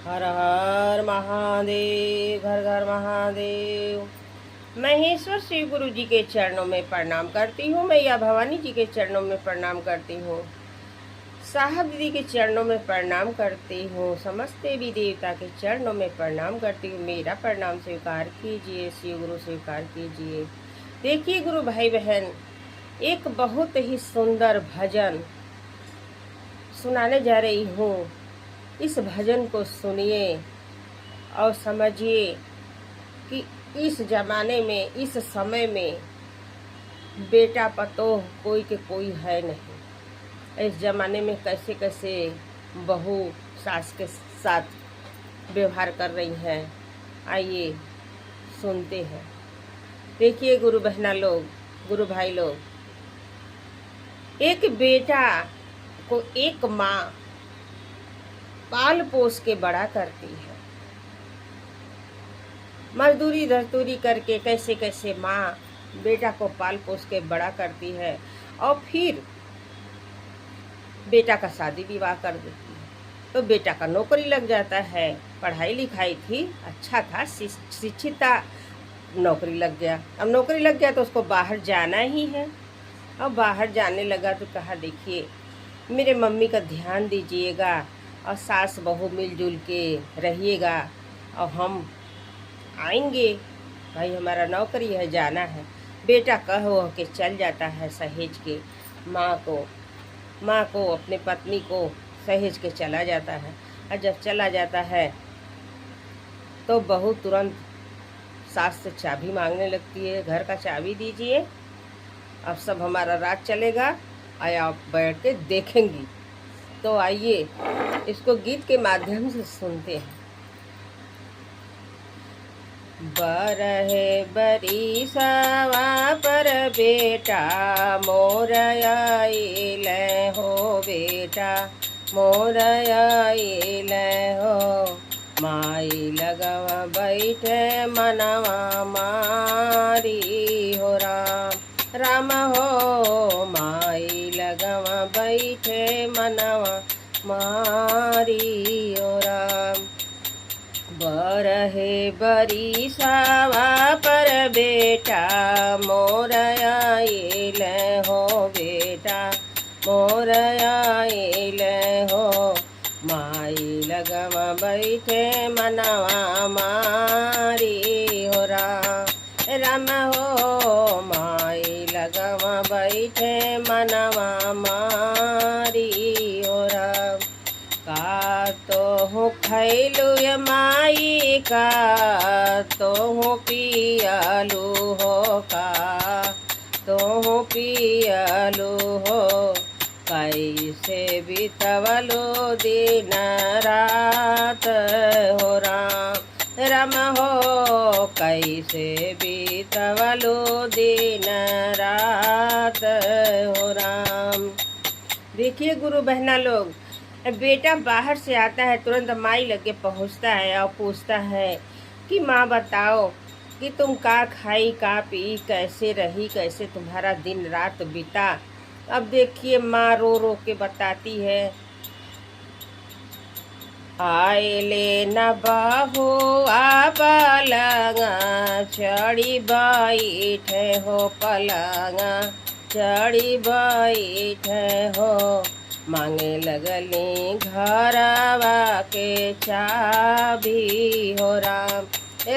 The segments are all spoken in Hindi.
हर हर महादेव, घर घर महादेव। महेश्वर शिव गुरु जी के चरणों में प्रणाम करती हूँ। मैया भवानी जी के चरणों में प्रणाम करती हूँ। साहब दीदी के चरणों में प्रणाम करती हूँ। समस्त देवी देवता के चरणों में प्रणाम करती हूँ। मेरा प्रणाम स्वीकार कीजिए, शिव गुरु स्वीकार कीजिए। देखिए गुरु भाई बहन, एक बहुत ही सुंदर भजन सुनाने जा रही हूँ। इस भजन को सुनिए और समझिए कि इस जमाने में, इस समय में बेटा पतोह कोई के कोई है नहीं। इस जमाने में कैसे कैसे बहू सास के साथ व्यवहार कर रही हैं, आइए सुनते हैं। देखिए गुरु बहना लोग, गुरु भाई लोग, एक बेटा को एक माँ पाल पोस के बड़ा करती है। मजदूरी दस्तूरी करके कैसे कैसे माँ बेटा को पाल पोस के बड़ा करती है और फिर बेटा का शादी विवाह कर देती है। तो बेटा का नौकरी लग जाता है। पढ़ाई लिखाई थी, अच्छा था, शिक्षित था, नौकरी लग गया। अब नौकरी लग गया तो उसको बाहर जाना ही है। अब बाहर जाने लगा तो कहा, देखिए मेरे मम्मी का ध्यान दीजिएगा और सास बहू मिलजुल के रहिएगा और हम आएंगे, भाई हमारा नौकरी है, जाना है। बेटा कहो के चल जाता है, सहेज के माँ को अपने पत्नी को सहेज के चला जाता है। और जब चला जाता है तो बहू तुरंत सास से चाबी मांगने लगती है, घर का चाबी दीजिए, अब सब हमारा राज चलेगा, आया आप बैठ के देखेंगी। तो आइए इसको गीत के माध्यम से सुनते हैं। बरहे बरिसवा पर बेटा मोर आइल हो, बेटा मोर आइल हो। माई लगवा बैठे मनवा मारी हो, राम राम हो। माई लगवा बैठे मनवा मारी हो, राम। बरहे बरिसवा पर बेटा मोर आइल हो, बेटा मोर आइल हो। माई लगवा बैठे मनवा मारी हो, राम हो। माई लगवा बैठे मनवा मारी हो, राम। का तो हूँ खैलू माई, का तो हूँ पियालू हो, का तो हूँ पियालू हो। कैसे बितवलो दिन रात हो, राम राम हो। कैसे बितवलो दिन रात हो, राम। देखिए गुरु बहना लोग, बेटा बाहर से आता है, तुरंत माई लगे पहुंचता है और पूछता है कि माँ बताओ कि तुम का खाई का पी, कैसे रही, कैसे तुम्हारा दिन रात बीता। अब देखिए माँ रो रो के बताती है, आइले न बहू आ पलंगा, चढ़ी बैठे हो पलंगा, चढ़ी बैठे हो। मांगे लगली घरवा के चाबी हो, राम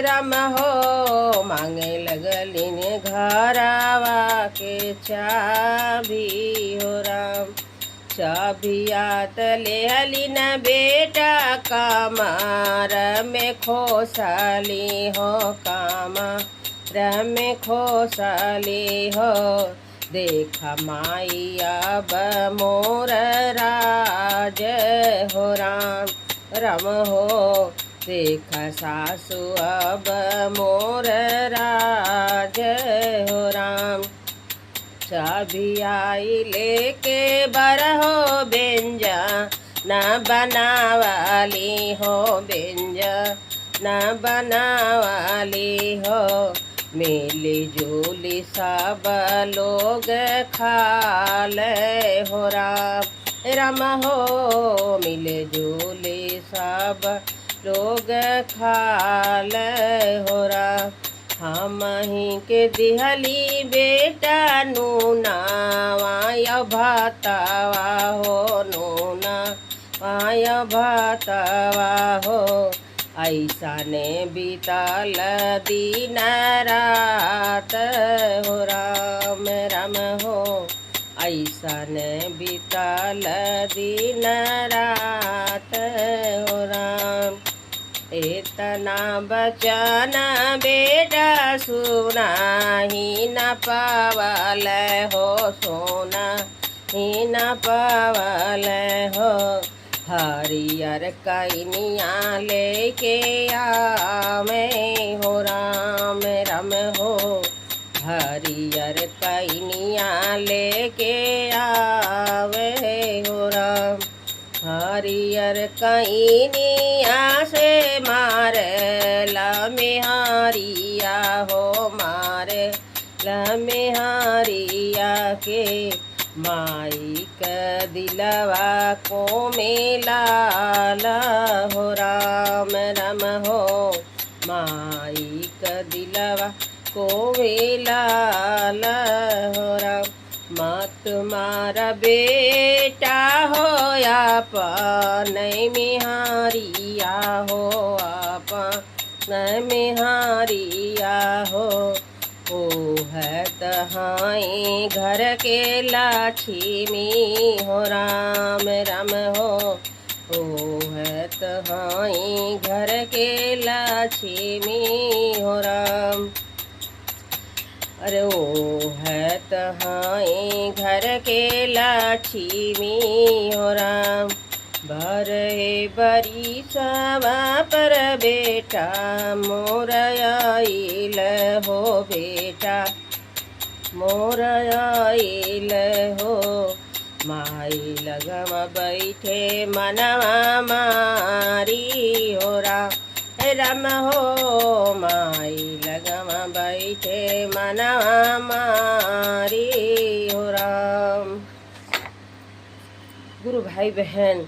राम हो। मांगे लगली घरवा के चाबी हो, राम। चाबिया तले हली न बेटा कमर में खोसली हो, कमर में खोसली हो। देखा माई अब मोर राज हो, राम राम हो। देखा सासु अब मोर राज हो, राम। चाबी आई लेके बरहो बेंजा न बनावाली हो, बेंजा न बनावाली हो। मिली जुली सब लोग खाले हो, राम राम हो। मिले जुली सब लोग खाल हो राम। हम ही के दिहली बेटा नूना वाया भातावा हो नूना वाया भातावा हो। ऐसा ने बीताल दिन रात हो राम राम हो। ऐसा ने बीताल दिन रात हो राम। इतना बचन बेटा सुना ही न पावल हो सोना ही न पावल हो। हरियर कैनिया लेके आवे हो राम राम हो। हरियर कैनिया लेके आवे हो राम। हरियर कैनिया से मारे लमेहारिया हो मारे लमेहारिया के। माई का दिलवा को मिलाल हो राम राम हो। माई का दिलवा को मिलाल हो राम। मत मारा बेटा हो आपन मिहारिया हो आपन मिहारिया हो। ओ है तहाई घर के लक्ष्मी हो राम राम हो। ओ है तहाई घर के लक्ष्मी हो राम। अरे ओ है तहाई घर के लक्ष्मी हो राम। भरे बरी सवा पर बेटा मोर आइल हो बेटा मोर आइल हो। माई लगम बैठे मनवा मारी हो राम राम हो। माई लगम बैठे मनवा मारी हो राम। गुरु भाई बहन,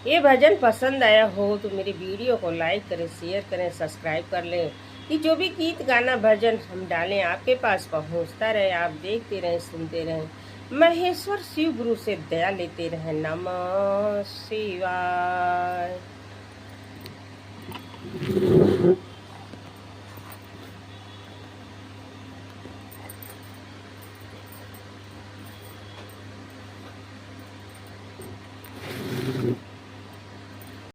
ये भजन पसंद आया हो तो मेरी वीडियो को लाइक करें, शेयर करें, सब्सक्राइब कर लें कि जो भी गीत गाना भजन हम डालें आपके पास पहुंचता रहे। आप देखते रहें, सुनते रहें। महेश्वर शिव गुरु से दया लेते रहें। नमः शिवाय।